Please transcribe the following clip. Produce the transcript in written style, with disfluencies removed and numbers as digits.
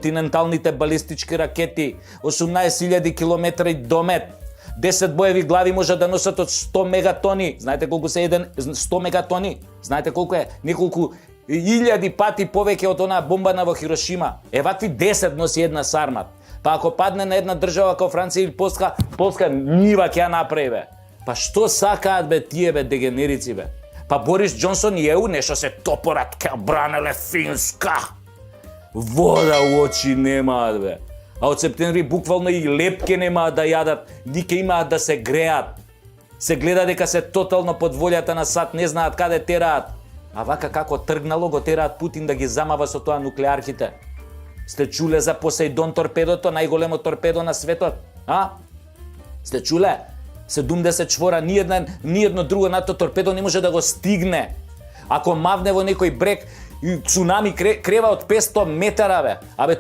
интерконтиненталните балистички ракети, 18.000 километри домет, 10 боеви глави може да носат од 100 мегатони. Знаете колку се 100 мегатони? Знаете колку е? Неколку илјади пати повеќе од онаа бомба на во Хирошима. Вакви 10 носи една сармат. Па ако падне на една држава како Франција или Полска нива ќе ја направи, бе. Па што сакаат, бе, тие, бе, дегенерици, бе? Па Борис Џонсон и ЕУ нешто се топорат, ка бранеле Финска. Вода у очи немаат, бе. А од септември буквално и лепке немаат да јадат, нике имаат да се греат. Се гледа дека се тотално под волјата на САД, не знаат каде тераат. А вака како тргнало го тераат Путин да ги замава со тоа нуклеарките. Сте чуле за Посейдон торпедото, најголемо торпедо на светот? А? Сте чуле? 70 чвора, ни едно друго нато торпедо не може да го стигне. Ако мавне во некој брег, цунами крева од 500 метара, бе. Абе,